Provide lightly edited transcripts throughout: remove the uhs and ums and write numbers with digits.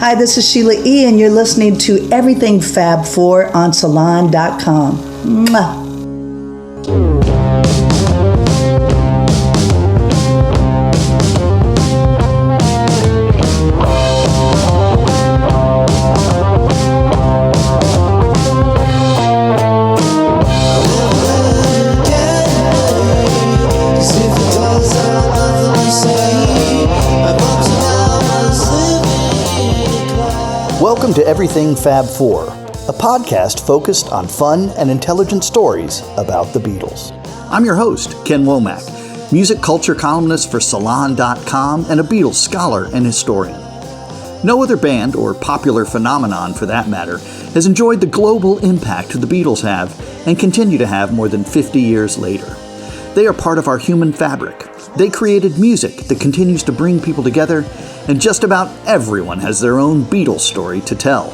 Hi, this is Sheila E., and you're listening to Everything Fab Four on Salon.com. Mwah. Welcome to Everything Fab Four, a podcast focused on fun and intelligent stories about the Beatles. I'm your host, Ken Womack, music culture columnist for Salon.com and a Beatles scholar and historian. No other band, or popular phenomenon for that matter, has enjoyed the global impact the Beatles have and continue to have more than 50 years later. They are part of our human fabric. They created music that continues to bring people together, and just about everyone has their own Beatles story to tell,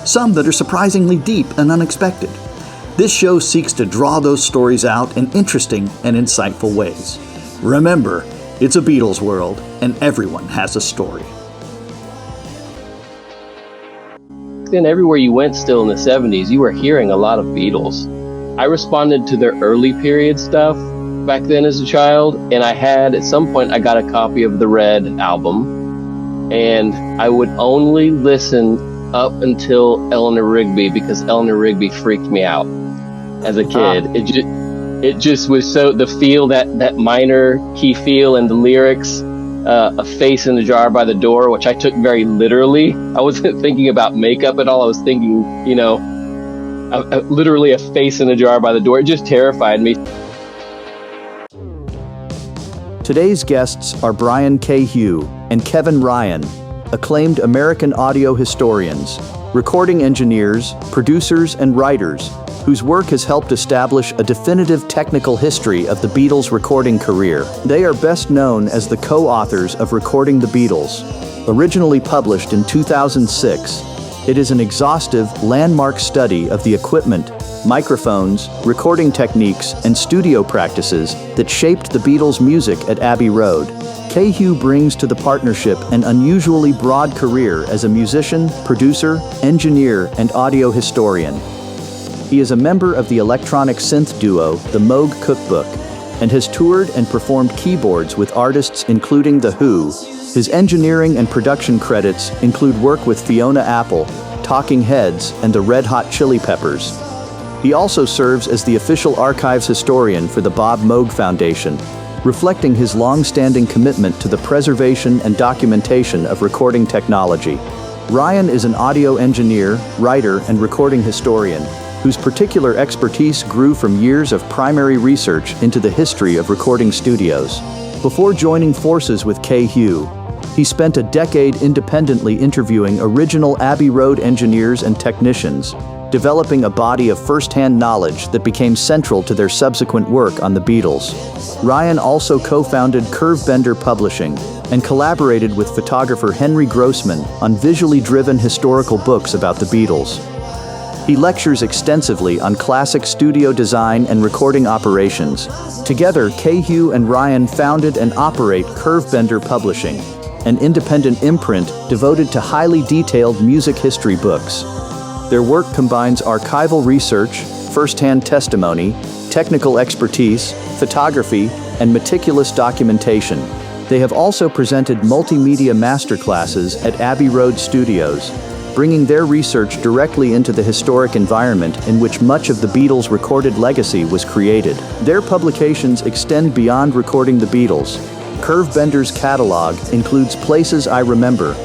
some that are surprisingly deep and unexpected. This show seeks to draw those stories out in interesting and insightful ways. Remember, it's a Beatles world, and everyone has a story. Then everywhere you went still in the 70s, you were hearing a lot of Beatles. I responded to their early period stuff back then as a child, and at some point I got a copy of the Red album, and I would only listen up until Eleanor Rigby, because Eleanor Rigby freaked me out as a kid. It just was so, the feel, that minor key feel, and the lyrics, a face in a jar by the door, which I took very literally. I wasn't thinking about makeup at all. I was thinking, literally a face in a jar by the door. It just terrified me. Today's guests are Brian Kehew and Kevin Ryan, acclaimed American audio historians, recording engineers, producers, and writers, whose work has helped establish a definitive technical history of the Beatles' recording career. They are best known as the co-authors of Recording the Beatles. Originally published in 2006, it is an exhaustive, landmark study of the equipment, microphones, recording techniques, and studio practices that shaped the Beatles' music at Abbey Road. Kehew brings to the partnership an unusually broad career as a musician, producer, engineer, and audio historian. He is a member of the electronic synth duo, the Moog Cookbook, and has toured and performed keyboards with artists including The Who. His engineering and production credits include work with Fiona Apple, Talking Heads, and the Red Hot Chili Peppers. He also serves as the official archives historian for the Bob Moog Foundation, reflecting his long-standing commitment to the preservation and documentation of recording technology. Ryan is an audio engineer, writer, and recording historian, whose particular expertise grew from years of primary research into the history of recording studios. Before joining forces with Kehew, he spent a decade independently interviewing original Abbey Road engineers and technicians, developing a body of first-hand knowledge that became central to their subsequent work on the Beatles. Ryan also co-founded Curvebender Publishing and collaborated with photographer Henry Grossman on visually driven historical books about the Beatles. He lectures extensively on classic studio design and recording operations. Together, Kehew and Ryan founded and operate Curvebender Publishing, an independent imprint devoted to highly detailed music history books. Their work combines archival research, first-hand testimony, technical expertise, photography, and meticulous documentation. They have also presented multimedia masterclasses at Abbey Road Studios, bringing their research directly into the historic environment in which much of the Beatles' recorded legacy was created. Their publications extend beyond recording the Beatles. Curvebender's catalog includes Places I Remember,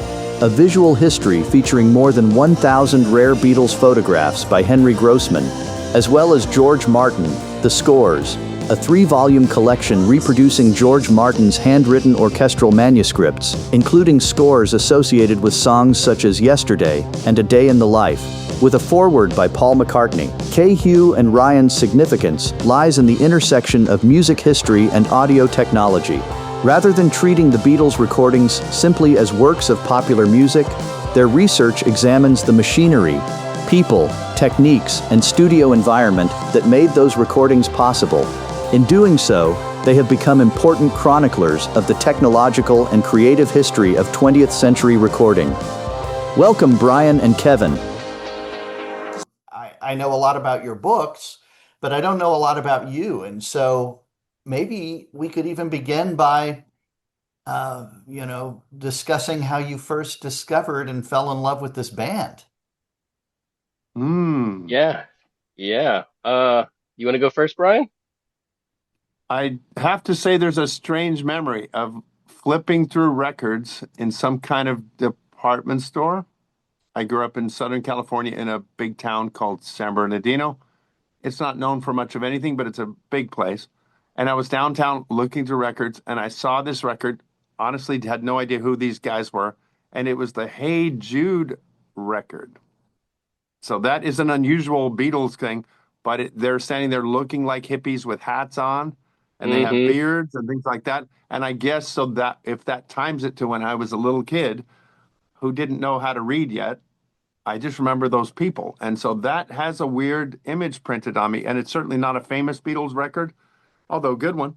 a visual history featuring more than 1,000 rare Beatles photographs by Henry Grossman, as well as George Martin, The Scores, a 3-volume collection reproducing George Martin's handwritten orchestral manuscripts, including scores associated with songs such as Yesterday and A Day in the Life, with a foreword by Paul McCartney. Kehew and Ryan's significance lies in the intersection of music history and audio technology. Rather than treating the Beatles' recordings simply as works of popular music, their research examines the machinery, people, techniques, and studio environment that made those recordings possible. In doing so, they have become important chroniclers of the technological and creative history of 20th century recording. Welcome, Brian and Kevin. I know a lot about your books, but I don't know a lot about you. And so maybe we could even begin by, discussing how you first discovered and fell in love with this band. Yeah. Yeah. You want to go first, Brian? I have to say there's a strange memory of flipping through records in some kind of department store. I grew up in Southern California in a big town called San Bernardino. It's not known for much of anything, but it's a big place. And I was downtown looking through records and I saw this record. Honestly, had no idea who these guys were. And it was the Hey Jude record. So that is an unusual Beatles thing, but they're standing there looking like hippies with hats on, and they have Mm-hmm. beards and things like that. And I guess so that if that times it to when I was a little kid who didn't know how to read yet, I just remember those people. And so that has a weird image printed on me. And it's certainly not a famous Beatles record, although a good one.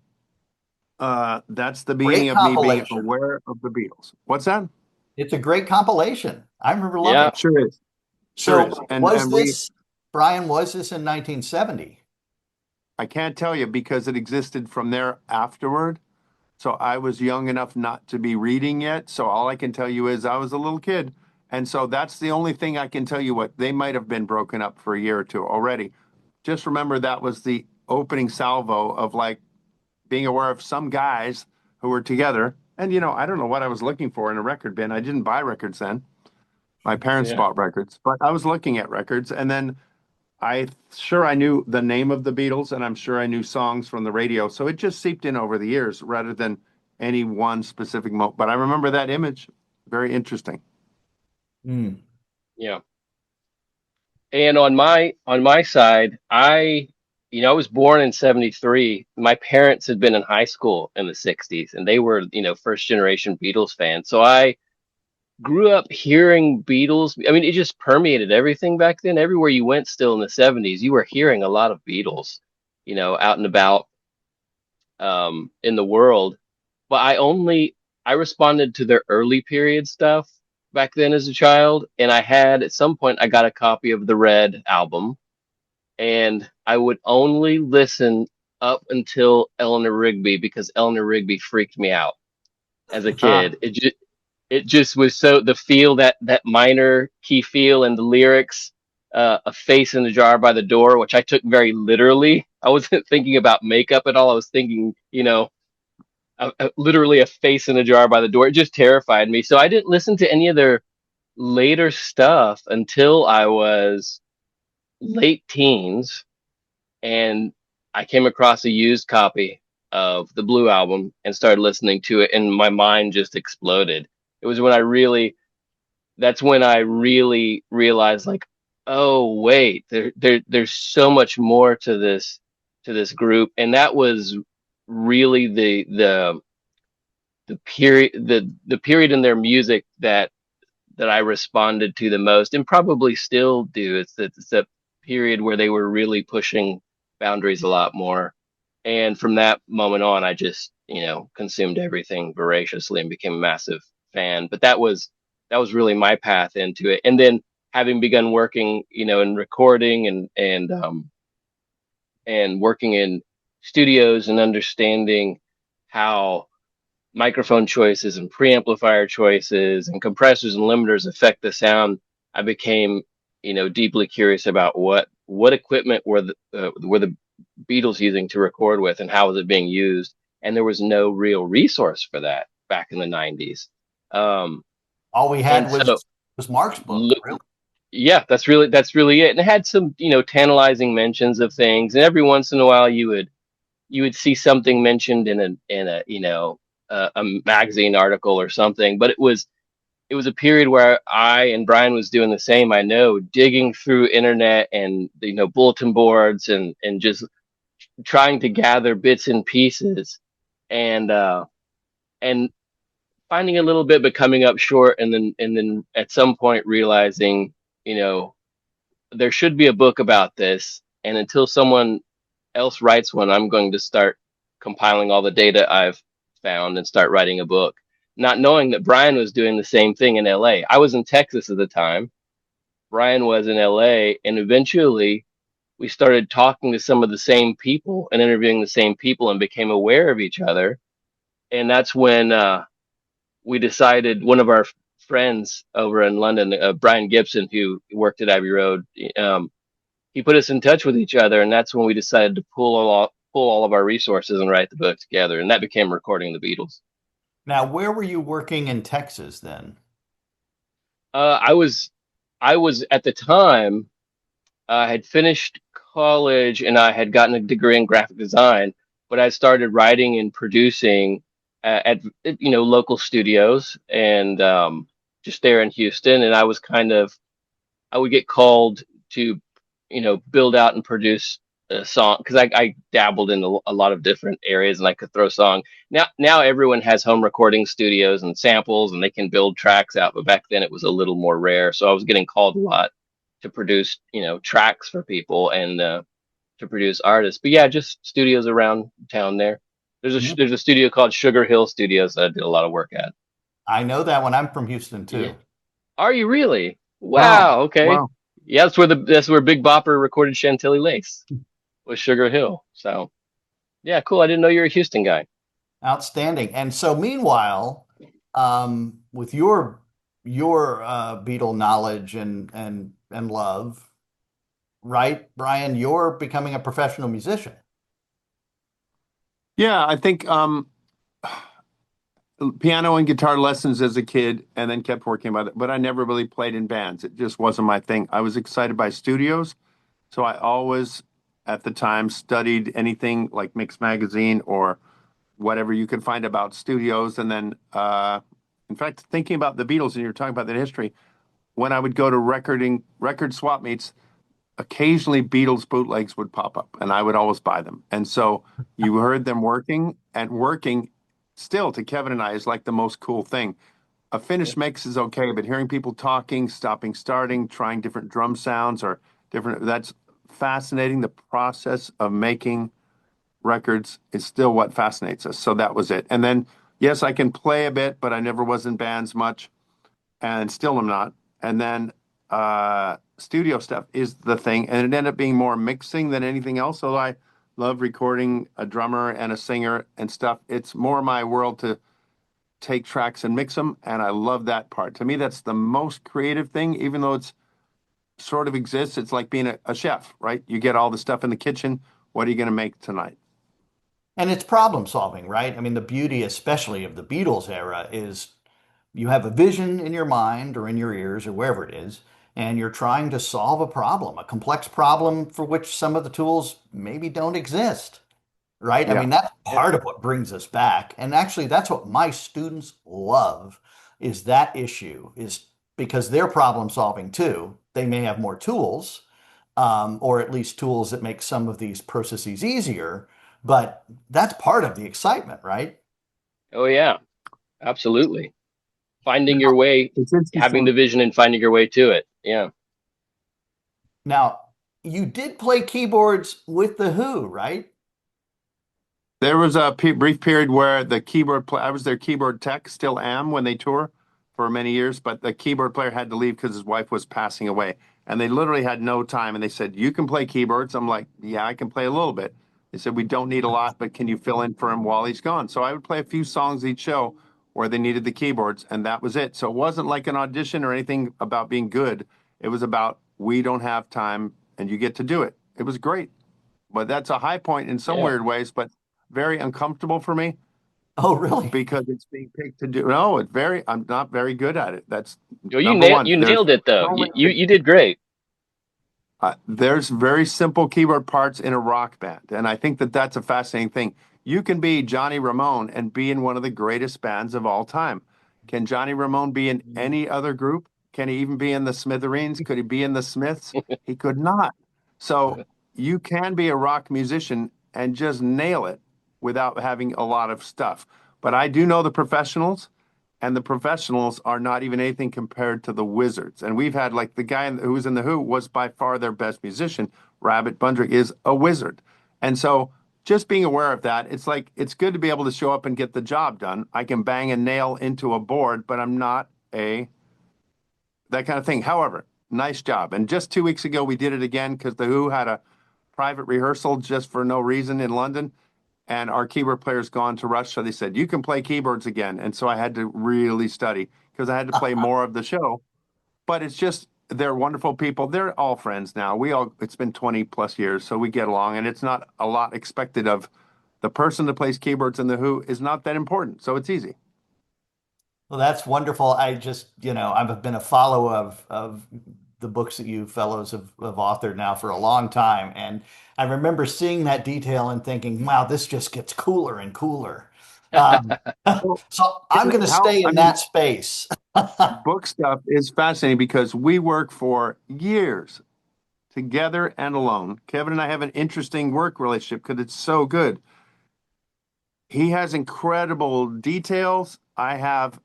That's the beginning Great of me being compilation. aware of the Beatles. What's that? It's a great compilation. I remember loving Yeah. it. Sure is. Sure So is. Brian, was this in 1970? I can't tell you because it existed from there afterward. So I was young enough not to be reading yet. So all I can tell you is I was a little kid. And so that's the only thing I can tell you what they might have been broken up for a year or two already. Just remember that was the opening salvo of like being aware of some guys who were together. And, I don't know what I was looking for in a record bin. I didn't buy records then. My parents Yeah. bought records, but I was looking at records. And then I knew the name of the Beatles and I'm sure I knew songs from the radio. So it just seeped in over the years rather than any one specific moment. But I remember that image. Very interesting. Hmm. Yeah. And on my side, I was born in 73. My parents had been in high school in the 60s and they were, first generation Beatles fans. So I grew up hearing Beatles. I mean, it just permeated everything back then. Everywhere you went still in the 70s, you were hearing a lot of Beatles, out and about in the world. But I responded to their early period stuff back then as a child, and I had at some point I got a copy of the Red album, and I would only listen up until Eleanor Rigby because Eleanor Rigby freaked me out as a Ah, kid. It just was so the feel that minor key feel and the lyrics, a face in a jar by the door, which I took very literally. I wasn't thinking about makeup at all. I was thinking, literally a face in a jar by the door. It just terrified me. So I didn't listen to any of their later stuff until I was late teens, and I came across a used copy of the Blue album and started listening to it, and my mind just exploded. It was when that's when I really realized, like, oh wait, there's so much more to this group, and that was really the period in their music that I responded to the most, and probably still do. It's a period where they were really pushing boundaries a lot more, and from that moment on, I just consumed everything voraciously and became a massive fan. But that was really my path into it, and then having begun working, in recording and working in studios and understanding how microphone choices and preamplifier choices and compressors and limiters affect the sound, I became, deeply curious about what equipment were the Beatles using to record with and how was it being used. And there was no real resource for that back in the 90s. Um, All we and had so, was Mark's book, look, really. yeah, that's really it. And it had some, tantalizing mentions of things. And every once in a while, you would see something mentioned in a a magazine article or something, but it was a period where I and Brian was doing the same. I know, digging through internet and bulletin boards and just trying to gather bits and pieces, and finding a little bit but coming up short, and then at some point realizing, you know there should be a book about this, and until someone else writes one, I'm going to start compiling all the data I've found and start writing a book. not knowing that Brian was doing the same thing in LA. I was in Texas at the time. Brian was in LA, and eventually we started talking to some of the same people and interviewing the same people and became aware of each other. And that's when we decided, one of our friends over in London, Brian Gibson, who worked at Abbey Road, um, he put us in touch with each other, and that's when we decided to pull all of our resources and write the book together, and that became recording the Beatles. Now, where were you working in Texas then? Uh, I was I was at the time, I had finished college and I had gotten a degree in graphic design, but I started writing and producing at local studios and just there in Houston, and I was kind of I would get called to, build out and produce a song because I dabbled in a lot of different areas and I could throw song. Now everyone has home recording studios and samples and they can build tracks out, but back then it was a little more rare. So I was getting called a lot to produce, tracks for people and to produce artists. But yeah, just studios around town there. Mhm. There's a studio called Sugar Hill Studios that I did a lot of work at. I know that one. I'm from Houston Yeah. too. Are you really? Wow. Wow. Okay. Wow. Yeah, that's where Big Bopper recorded Chantilly Lace, was Sugar Hill. So yeah, cool. I didn't know you were a Houston guy. Outstanding. And so, meanwhile, with your Beatle knowledge and love, right, Brian, you're becoming a professional musician. Yeah, I think piano and guitar lessons as a kid and then kept working about it, but I never really played in bands. It just wasn't my thing. I was excited by studios, so I always at the time studied anything like Mix Magazine or whatever you could find about studios. And then, in fact, thinking about the Beatles and you're talking about the history, when I would go to record swap meets, occasionally Beatles bootlegs would pop up and I would always buy them. And so you heard them working and working still to Kevin and I is like the most cool thing. A finished mix is okay, but hearing people talking, stopping, starting, trying different drum sounds or different, that's fascinating. The process of making records is still what fascinates us. So that was it. And then, yes, I can play a bit, but I never was in bands much and still am not. And then studio stuff is the thing. And it ended up being more mixing than anything else. Although I love recording a drummer and a singer and stuff. It's more my world to take tracks and mix them. And I love that part. To me, that's the most creative thing, even though it's sort of exists. It's like being a chef, right? You get all the stuff in the kitchen. What are you going to make tonight? And it's problem solving, right? I mean, the beauty, especially of the Beatles era, is you have a vision in your mind or in your ears or wherever it is, and you're trying to solve a complex problem for which some of the tools maybe don't exist, right? I Yeah. mean, that's part of what brings us back. And actually, that's what my students love is that issue, is because they're problem solving too. They may have more tools, or at least tools that make some of these processes easier, but that's part of the excitement, right? Oh yeah, absolutely. Finding your Now, way, It's having the interesting. vision and finding your way to it. Yeah. now you did play keyboards with the Who, right? There was a brief period where the I was their keyboard tech, still am when they tour for many years, but the keyboard player had to leave because his wife was passing away. And they literally had no time. And they said, "You can play keyboards." I'm like, "Yeah, I can play a little bit." They said, "We don't need a lot, but can you fill in for him while he's gone?" So I would play a few songs each show where they needed the keyboards, and that was it. So it wasn't like an audition or anything about being good. It was about, we don't have time and you get to do it. It was great. But that's a high point in some Yeah. weird ways, but very uncomfortable for me Oh, really? because it's being picked to do. No, I'm not very good at it. That's Yo, number one. you nailed it though. So many You did great. there's very simple keyboard parts in a rock band, and I think that that's a fascinating thing. You can be Johnny Ramone and be in one of the greatest bands of all time. Can Johnny Ramone be in any other group? Can he even be in the Smithereens? Could he be in the Smiths? He could not. So you can be a rock musician and just nail it without having a lot of stuff. But I do know the professionals, and the professionals are not even anything compared to the wizards. And we've had like the guy who was in the Who was by far their best musician. Rabbit Bundrick is a wizard. And so just being aware of that. It's like, it's good to be able to show up and get the job done. I can bang a nail into a board, but I'm not that kind of thing. However, nice job. And just 2 weeks ago, we did it again because the Who had a private rehearsal just for no reason in London. And our keyboard player's gone to Rush. So they said, you can play keyboards again. And so I had to really study because I had to play more of the show. But it's just, they're wonderful people. They're all friends now. It's been 20 plus years, so we get along. And it's not a lot expected of the person that plays keyboards in the Who is not that important. So it's easy. Well, that's wonderful. I just, I've been a follower of the books that you fellows have authored now for a long time. And I remember seeing that detail and thinking, wow, this just gets cooler and cooler. Um, Well, so I'm going to stay I in mean, that space. book stuff is fascinating because we work for years together and alone. Kevin and I have an interesting work relationship because it's so good. He has incredible details. I have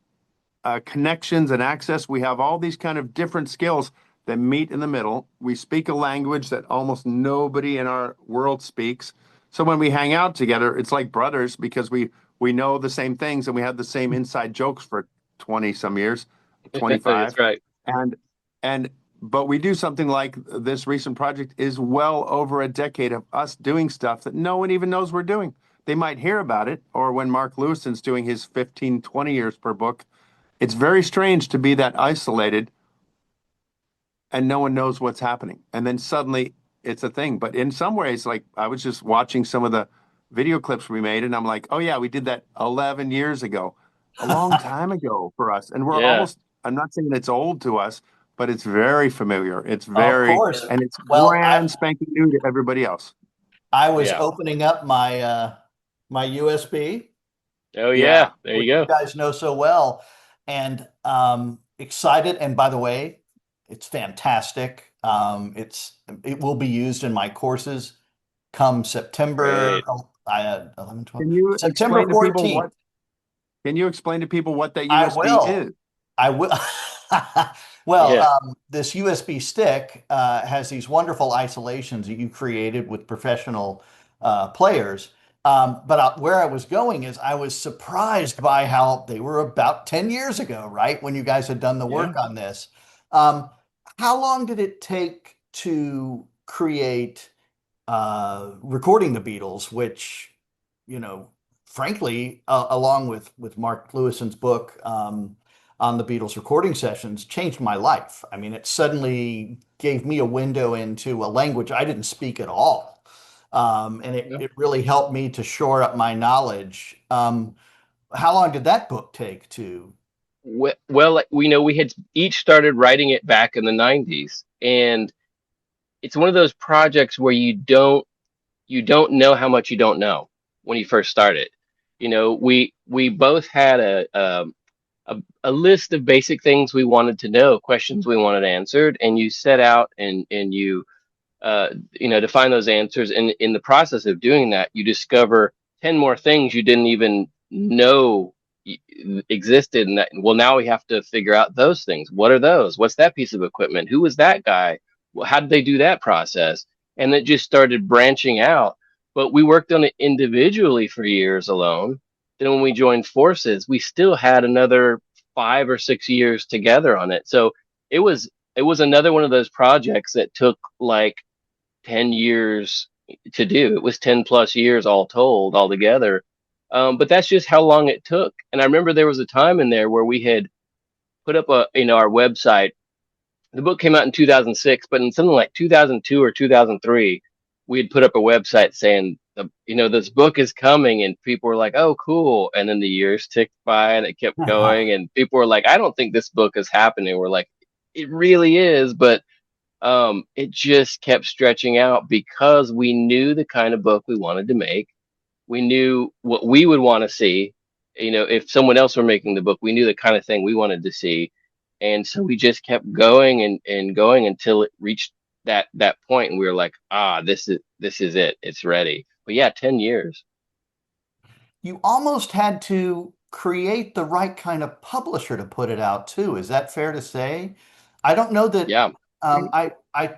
connections and access. We have all these kind of different skills that meet in the middle. We speak a language that almost nobody in our world speaks. So when we hang out together, it's like brothers because we know the same things and we have the same inside jokes for 20 some years, That's 25. right. And and but we do something like this recent project is well over a decade of us doing stuff that no one even knows we're doing. They might hear about it, or when Mark Lewison's doing his 15, 20 years per book, it's very strange to be that isolated and no one knows what's happening. And then suddenly it's a thing. But in some ways, like I was just watching some of the video clips we made, and I'm like, oh, yeah, we did that 11 years ago, a long time ago for us. And we're Yeah. almost, I'm not saying it's old to us, but it's very familiar. Of course. And it's Well, brand spanking new to everybody else. I was Yeah. opening up my USB, Oh Yeah. yeah. There which you you go. guys know so well, and excited. And by the way, it's fantastic. It will be used in my courses come September, Great. 11, 12, Can you September explain to people 14th. what that I USB will. is? I will. Well, Yeah. this USB stick has these wonderful isolations that you created with professional players. But where I was going is I was surprised by how they were about 10 years ago, right? When you guys had done the Yeah. work on this. Um, how long did it take to create recording the Beatles, which, you know, frankly, along with Mark Lewison's book on the Beatles recording sessions, changed my life. I mean, it suddenly gave me a window into a language I didn't speak at all. And Yeah. it really helped me to shore up my knowledge. How long did that book take to? Well, like, we know we had each started writing it back in the 90s, and it's one of those projects where you don't know how much you don't know when you first started. We both had a list of basic things we wanted to know, questions we wanted answered, and you set out and to find those answers. And in the process of doing that, you discover 10 more things you didn't even know existed. And that, well, now we have to figure out those things. What are those? What's that piece of equipment? Who was that guy? Well, how did they do that process? And it just started branching out. But we worked on it individually for years alone. Then when we joined forces, we still had another 5 or 6 years together on it. So it was another one of those projects that took like 10 years to do. It was 10 plus years all told, all together. But that's just how long it took. And I remember there was a time in there where we had put up our website. The book came out in 2006, but in something like 2002 or 2003, we had put up a website saying, this book is coming, and people were like, "Oh, cool!" And then the years ticked by, and it kept going, and people were like, "I don't think this book is happening." We're like, "It really is," but it just kept stretching out because we knew the kind of book we wanted to make. We knew what we would want to see. If someone else were making the book, we knew the kind of thing we wanted to see. And so we just kept going and going until it reached that point, and we were like, this is it. It's ready. But yeah, 10 years. You almost had to create the right kind of publisher to put it out too. Is that fair to say? I don't know that Yeah. I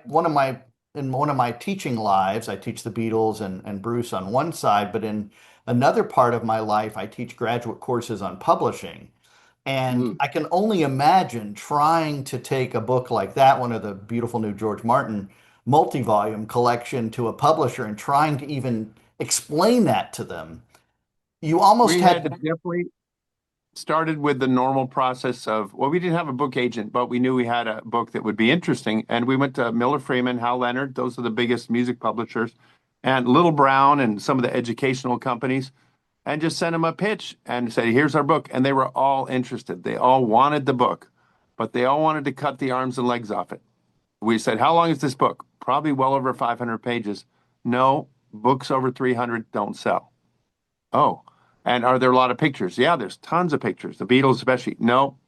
one of my in one of my teaching lives, I teach the Beatles and Bruce on one side, but in another part of my life, I teach graduate courses on publishing. And Mm. I can only imagine trying to take a book like that, one of the beautiful new George Martin multi-volume collection, to a publisher and trying to even explain that to them. You almost We had to had, definitely started with the normal process of, well, we didn't have a book agent, but we knew we had a book that would be interesting. And we went to Miller Freeman, Hal Leonard, those are the biggest music publishers, and Little Brown and some of the educational companies, and just sent them a pitch and said, here's our book. And they were all interested. They all wanted the book, but they all wanted to cut the arms and legs off it. We said, how long is this book? Probably well over 500 pages. No, books over 300 don't sell. Oh, and are there a lot of pictures? Yeah, there's tons of pictures. The Beatles, especially. No,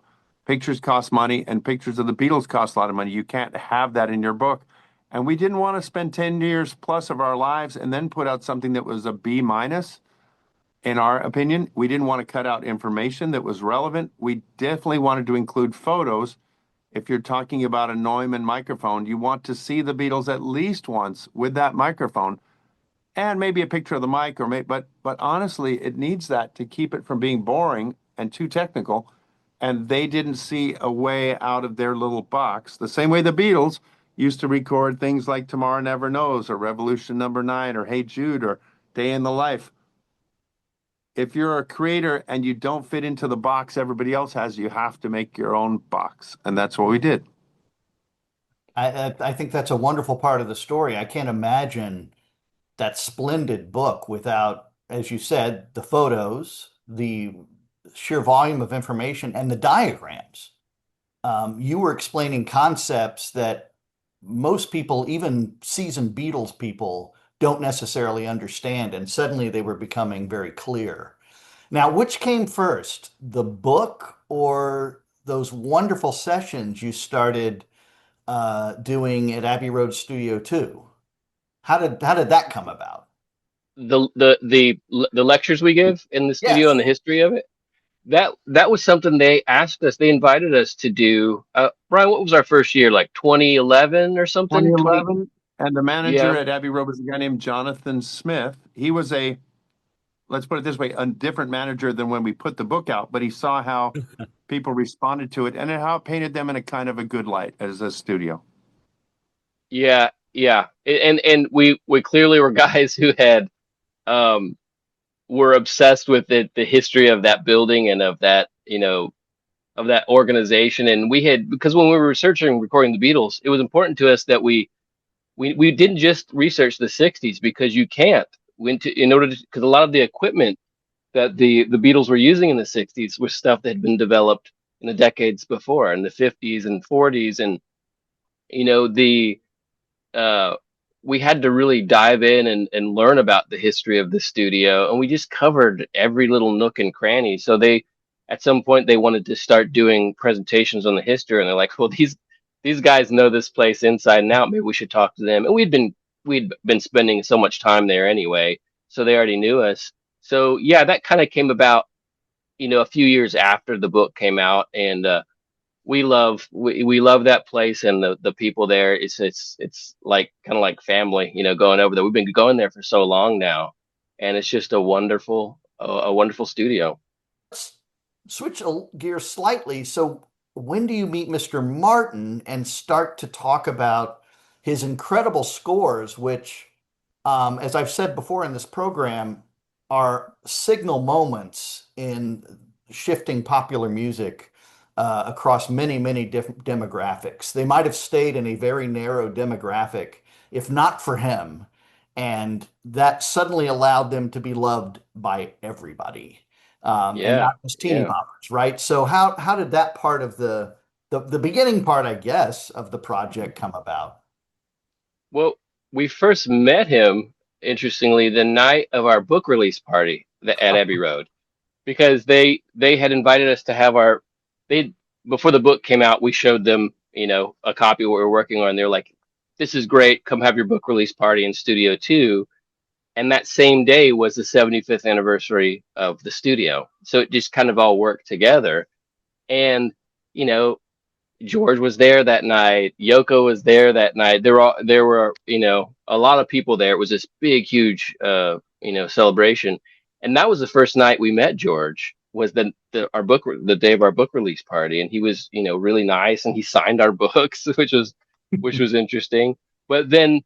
pictures cost money, and pictures of the Beatles cost a lot of money. You can't have that in your book. And we didn't want to spend 10 years plus of our lives and then put out something that was a B minus, in our opinion. We didn't want to cut out information that was relevant. We definitely wanted to include photos. If you're talking about a Neumann microphone, you want to see the Beatles at least once with that microphone and maybe a picture of the mic, but honestly, it needs that to keep it from being boring and too technical. And they didn't see a way out of their little box. The same way the Beatles used to record things like Tomorrow Never Knows or Revolution Number 9 or Hey Jude or Day in the Life. If you're a creator and you don't fit into the box everybody else has, you have to make your own box. And that's what we did. I think that's a wonderful part of the story. I can't imagine that splendid book without, as you said, the photos, the sheer volume of information, and the diagrams. You were explaining concepts that most people, even seasoned Beatles people, don't necessarily understand, and suddenly they were becoming very clear. Now, which came first, the book or those wonderful sessions you started doing at Abbey Road Studio 2? How did that come about? The lectures we give in the studio and Yes. the history of it, that was something they asked us, they invited us to do. Brian, what was our first year, like 2011 or something? 20, 2011, and the manager yeah. at Abbey Road was a guy named Jonathan Smith. He was a, let's put it this way, a different manager than when we put the book out, but he saw how people responded to it and how it painted them in a kind of a good light as a studio. Yeah, yeah. And we clearly were guys who had um were obsessed with the history of that building and of that, of that organization. And we had, because when we were researching recording the Beatles, it was important to us that we didn't just research the 60s, because you can't, in order to, because a lot of the equipment that the Beatles were using in the 60s was stuff that had been developed in the decades before, in the 50s and 40s. And the uh, we had to really dive in and learn about the history of the studio, and we just covered every little nook and cranny. So they, at some point, they wanted to start doing presentations on the history, and they're like, well, these guys know this place inside and out. Maybe we should talk to them. And we'd been spending so much time there anyway, so they already knew us. So yeah, that kind of came about, a few years after the book came out. And we love that place and the people there. It's like kind of like family, going over there. We've been going there for so long now, and it's just a wonderful studio. Let's switch gears slightly. So, when do you meet Mr. Martin and start to talk about his incredible scores, which, as I've said before in this program, are signal moments in shifting popular music across many, many different demographics? They might have stayed in a very narrow demographic if not for him, and that suddenly allowed them to be loved by everybody, and Yeah, not just teeny yeah. boppers, right? So how did that part of the beginning part, I guess, of the project come about? Well, we first met him, interestingly, the night of our book release party at Abbey Road, because they had invited us to have they before the book came out, we showed them, a copy of what we were working on. They're like, this is great, come have your book release party in Studio 2. And that same day was the 75th anniversary of the studio, so it just kind of all worked together. And you know George was there that night. Yoko was there that night. There were, a lot of people there. It was this big, huge, celebration. And that was the first night we met George, was the day of our book release party. And he was, really nice, and he signed our books, which was interesting. But then,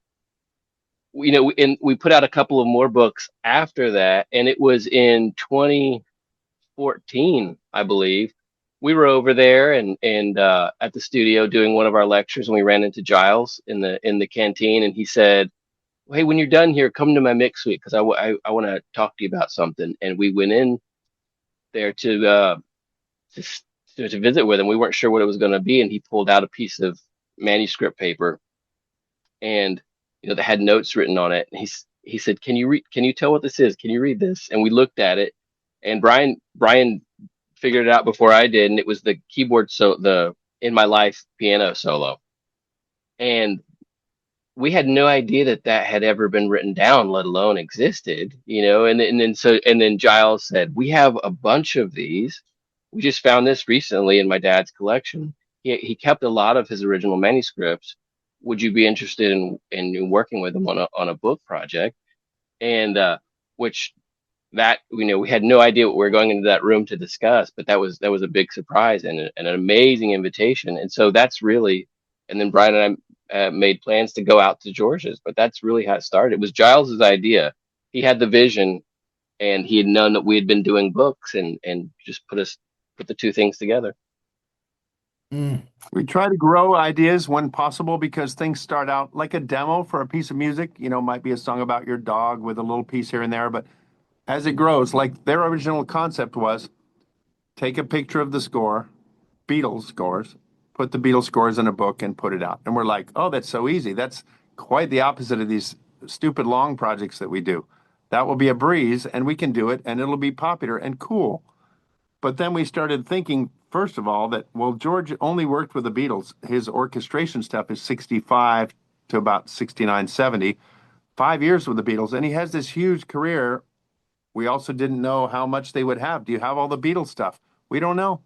and we put out a couple of more books after that, and it was in 2014, I believe. We were over there and at the studio doing one of our lectures, and we ran into Giles in the canteen, and he said, "Hey, when you're done here, come to my mix suite, because I want to talk to you about something." And we went in there to to visit with him. We weren't sure what it was going to be, and he pulled out a piece of manuscript paper, and that had notes written on it. And he said, Can you tell what this is? Can you read this?" And we looked at it, and Brian figured it out before I did, and it was the keyboard, so the In My Life piano solo. And we had no idea that had ever been written down, let alone existed, and then Giles said, "We have a bunch of these. We just found this recently in my dad's collection. He kept a lot of his original manuscripts. Would you be interested in working with him on a book project?" And which that we had no idea what we were going into that room to discuss, but that was a big surprise and an amazing invitation. And so that's really, and then Brian and I made plans to go out to George's, but that's really how it started. It was Giles's idea. He had the vision, and he had known that we had been doing books, and just put the two things together. Mm. We try to grow ideas when possible, because things start out like a demo for a piece of music, might be a song about your dog with a little piece here and there. But as it grows, like their original concept was, take a picture of the score, Beatles scores, put the Beatles scores in a book and put it out. And we're like, oh, that's so easy. That's quite the opposite of these stupid long projects that we do. That will be a breeze, and we can do it, and it'll be popular and cool. But then we started thinking, first of all, that, well, George only worked with the Beatles. His orchestration stuff is 65 to about 69, 70, 5 years with the Beatles. And he has this huge career. We also didn't know how much they would have. Do you have all the Beatles stuff? We don't know.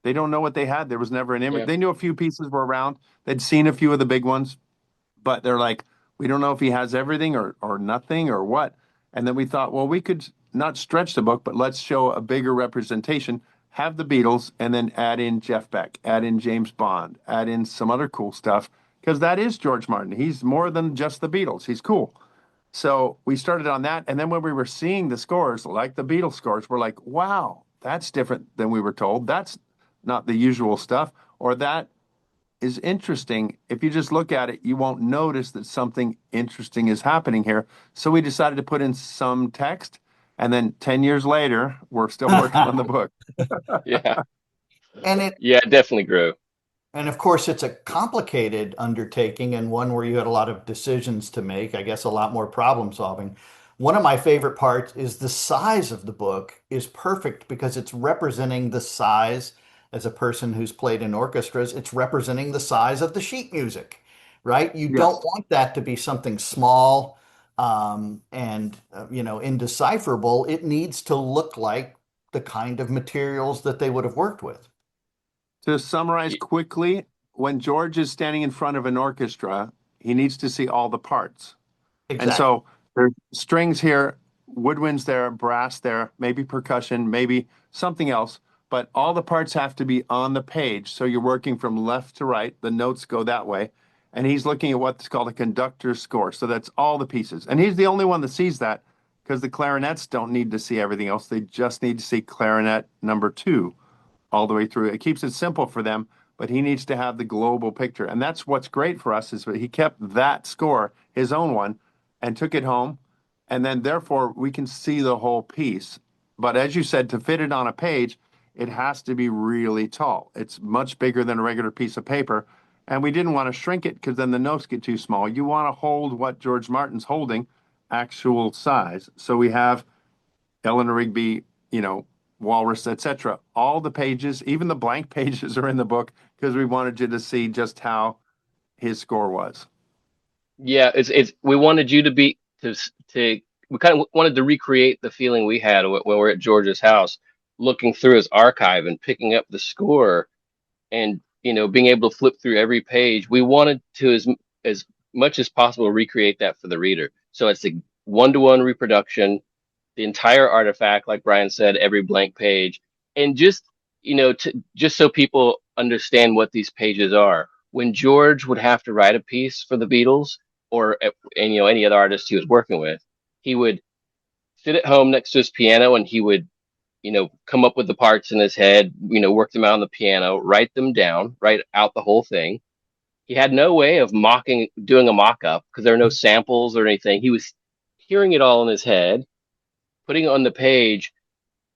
They don't know what they had. There was never an image. Yeah. They knew a few pieces were around. They'd seen a few of the big ones, but they're like, we don't know if he has everything or nothing or what. And then we thought, well, we could not stretch the book, but let's show a bigger representation, have the Beatles, and then add in Jeff Beck, add in James Bond, add in some other cool stuff, because that is George Martin. He's more than just the Beatles. He's cool. So we started on that. And then when we were seeing the scores, like the Beatles scores, we're like, wow, that's different than we were told. That's not the usual stuff. Or that is interesting. If you just look at it, you won't notice that something interesting is happening here. So we decided to put in some text. And then 10 years later, we're still working on the book. Yeah. And it Yeah, it definitely grew. And of course, it's a complicated undertaking and one where you had a lot of decisions to make, I guess a lot more problem solving. One of my favorite parts is the size of the book is perfect because it's representing the size, as a person who's played in orchestras, it's representing the size of the sheet music, right? You don't Yes. want that to be something small and indecipherable. It needs to look like the kind of materials that they would have worked with. To summarize Y- quickly, when George is standing in front of an orchestra, he needs to see all the parts. And Exactly. so there's strings here, woodwinds there, brass there, maybe percussion, maybe something else, but all the parts have to be on the page. So you're working from left to right, the notes go that way. And he's looking at what's called a conductor score. So that's all the pieces. And he's the only one that sees that, because the clarinets don't need to see everything else. They just need to see clarinet number two all the way through. It keeps it simple for them, but he needs to have the global picture. And that's what's great for us, is that he kept that score, his own one, and took it home. And then therefore we can see the whole piece. But as you said, to fit it on a page, it has to be really tall. It's much bigger than a regular piece of paper. And we didn't want to shrink it, because then the notes get too small. You want to hold what George Martin's holding, actual size. So we have Eleanor Rigby, Walrus, etc. All the pages, even the blank pages, are in the book, because we wanted you to see just how his score was. Yeah, it's we wanted you to be to we kind of wanted to recreate the feeling we had when we're at George's house, looking through his archive and picking up the score, and being able to flip through every page, we wanted to, as much as possible, recreate that for the reader. So it's a one-to-one reproduction, the entire artifact, like Brian said, every blank page, and just so people understand what these pages are. When George would have to write a piece for the Beatles, or and any other artist he was working with, he would sit at home next to his piano, and he would come up with the parts in his head, work them out on the piano, write them down, write out the whole thing. He had no way of doing a mock up because there are no samples or anything. He was hearing it all in his head, putting it on the page,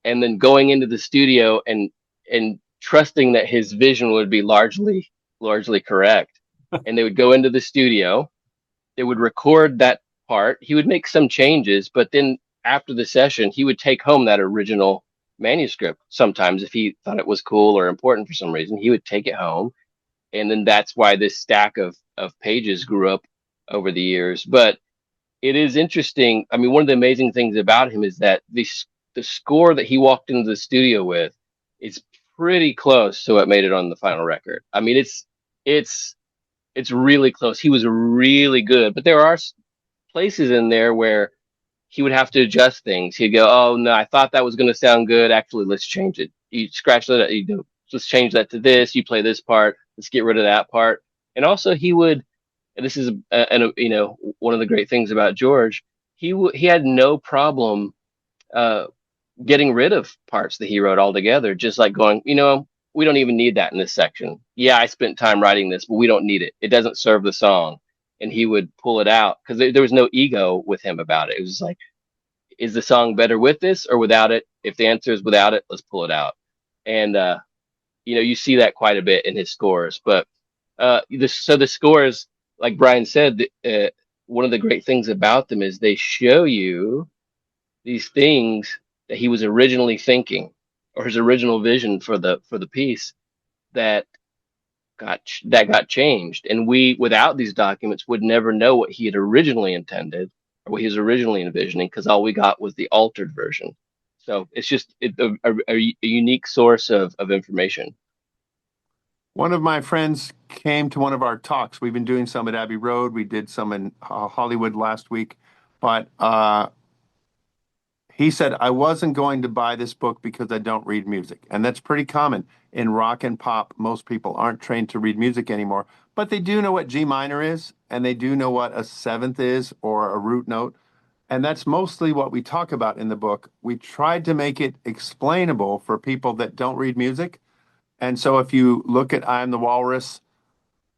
and then going into the studio and trusting that his vision would be largely correct. And they would go into the studio, they would record that part. He would make some changes, but then after the session, he would take home that original manuscript. Sometimes, if he thought it was cool or important for some reason, he would take it home. And then that's why this stack of pages grew up over the years. But it is interesting. I mean, one of the amazing things about him is that the score that he walked into the studio with is pretty close to what made it on the final record. I mean, it's really close. He was really good, but there are places in there where he would have to adjust things. He'd go, "Oh no, I thought that was going to sound good. Actually, let's change it. You scratch that. Let's change that to this. You play this part. Let's get rid of that part." And also, he would. And this is, one of the great things about George. He had no problem uh, getting rid of parts that he wrote altogether. Just like going, we don't even need that in this section. Yeah, I spent time writing this, but we don't need it. It doesn't serve the song. And he would pull it out because there was no ego with him about it. It was like, is the song better with this or without it? If the answer is without it, let's pull it out. And you see that quite a bit in his scores. But the scores, like Brian said, one of the great things about them is they show you these things that he was originally thinking, or his original vision for the piece that got changed. And we, without these documents, would never know what he had originally intended or what he was originally envisioning, because all we got was the altered version. So it's just a unique source of information. One of my friends came to one of our talks. We've been doing some at Abbey Road. We did some in Hollywood last week. But he said, I wasn't going to buy this book because I don't read music. And that's pretty common in rock and pop. Most people aren't trained to read music anymore, but they do know what G minor is, and they do know what a seventh is or a root note. And that's mostly what we talk about in the book. We tried to make it explainable for people that don't read music. And so if you look at I Am the Walrus,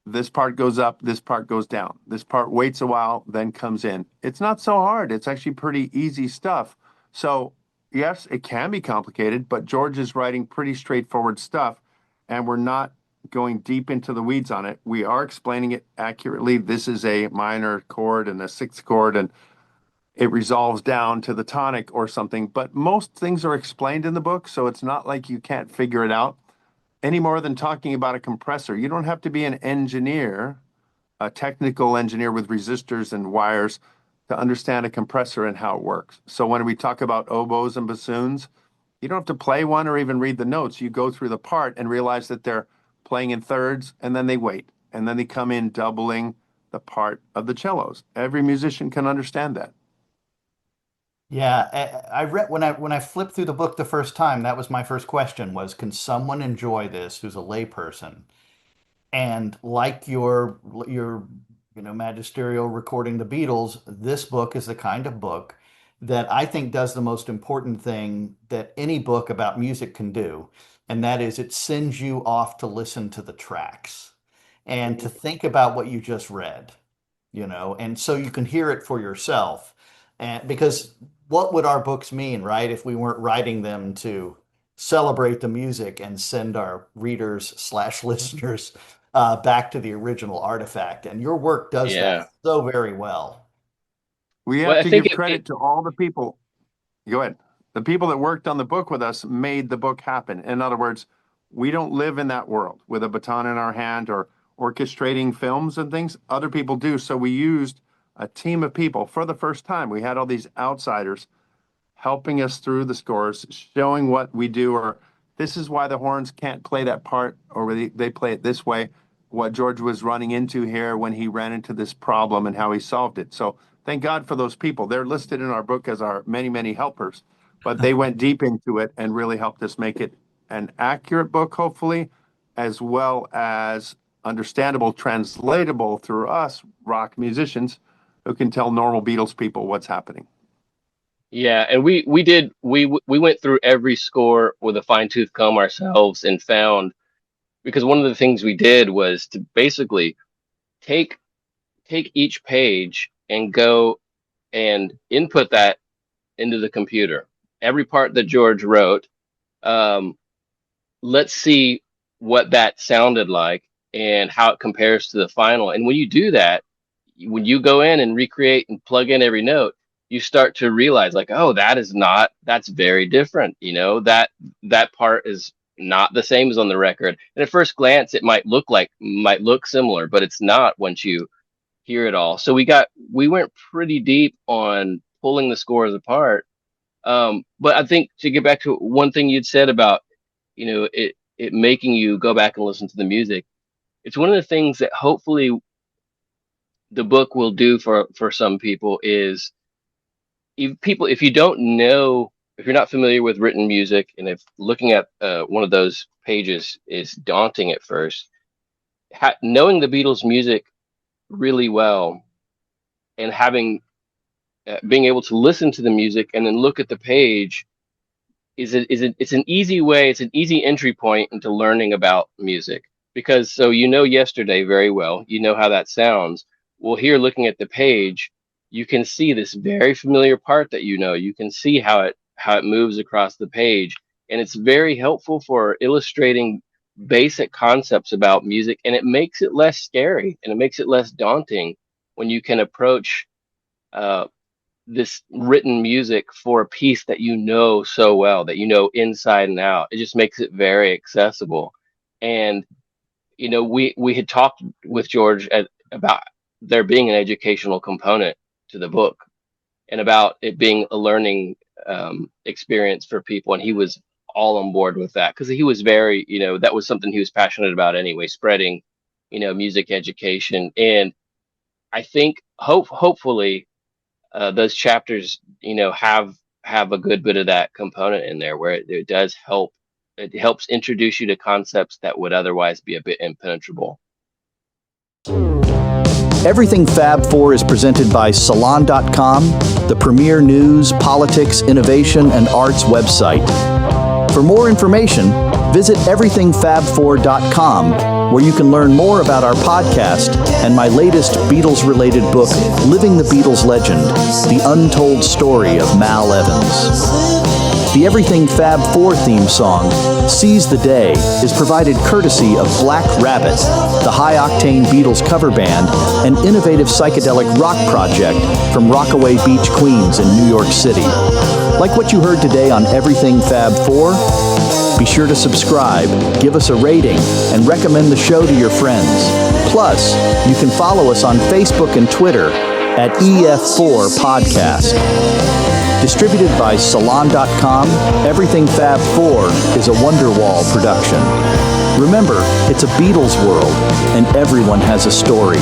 this part goes up, this part goes down. This part waits a while, then comes in. It's not so hard. It's actually pretty easy stuff. So, yes, it can be complicated, but George is writing pretty straightforward stuff, and we're not going deep into the weeds on it. We are explaining it accurately. This is a minor chord and a sixth chord, and it resolves down to the tonic or something. But most things are explained in the book, so it's not like you can't figure it out any more than talking about a compressor. You don't have to be an engineer, a technical engineer with resistors and wires to understand a compressor and how it works. So when we talk about oboes and bassoons, you don't have to play one or even read the notes. You go through the part and realize that they're playing in thirds, and then they wait, and then they come in doubling the part of the cellos. Every musician can understand that. Yeah, I read when I flipped through the book the first time, that was my first question was, can someone enjoy this who's a layperson? And like your magisterial recording the Beatles, this book is the kind of book that I think does the most important thing that any book about music can do, and that is it sends you off to listen to the tracks and to think about what you just read, and so you can hear it for yourself. And because what would our books mean, right, if we weren't writing them to celebrate the music and send our readers slash listeners back to the original artifact? And your work does that Yeah. so very well. We Well, have I to think give credit to all the people. Go ahead. The people that worked on the book with us made the book happen. In other words, we don't live in that world with a baton in our hand or orchestrating films and things. Other people do. So we used a team of people for the first time. We had all these outsiders helping us through the scores, showing what we do, or this is why the horns can't play that part, or they play it this way. What George was running into here when he ran into this problem and how he solved it. So thank God for those people. They're listed in our book as our many, many helpers, but they went deep into it and really helped us make it an accurate book, hopefully, as well as understandable, translatable through us rock musicians who can tell normal Beatles people what's happening. Yeah, and we went through every score with a fine-tooth comb ourselves and found, because one of the things we did was to basically take each page and go and input that into the computer. Every part that George wrote, let's see what that sounded like and how it compares to the final. And when you do that, when you go in and recreate and plug in every note, you start to realize like, oh, that's very different. You know, that part is not the same as on the record. And at first glance, it might look similar, but it's not once you hear it all. So we went pretty deep on pulling the scores apart. But I think to get back to one thing you'd said about, it making you go back and listen to the music. It's one of the things that hopefully the book will do for some people is, if you don't know, if you're not familiar with written music, and if looking at one of those pages is daunting at first, knowing the Beatles music really well and being able to listen to the music and then look at the page it's an easy way, it's an easy entry point into learning about music. Because so yesterday very well, you know how that sounds. Well, here looking at the page, you can see this very familiar part that you can see how it moves across the page, and it's very helpful for illustrating basic concepts about music, and it makes it less scary and it makes it less daunting when you can approach this written music for a piece that you know so well, that you know inside and out. It just makes it very accessible. And we had talked with George about there being an educational component to the book and about it being a learning experience for people, and he was all on board with that because he was very, that was something he was passionate about anyway, spreading music education. And I think hopefully those chapters have a good bit of that component in there where it does help. It helps introduce you to concepts that would otherwise be a bit impenetrable. Everything Fab Four is presented by Salon.com, the premier news, politics, innovation, and arts website. For more information, visit everythingfab4.com, where you can learn more about our podcast and my latest Beatles-related book, Living the Beatles Legend, The Untold Story of Mal Evans. The Everything Fab Four theme song, Seize the Day, is provided courtesy of Black Rabbit, the high-octane Beatles cover band, an innovative psychedelic rock project from Rockaway Beach, Queens in New York City. Like what you heard today on Everything Fab Four? Be sure to subscribe, give us a rating, and recommend the show to your friends. Plus, you can follow us on Facebook and Twitter at EF4 Podcast. Distributed by Salon.com, Everything Fab Four is a Wonderwall production. Remember, it's a Beatles world, and everyone has a story.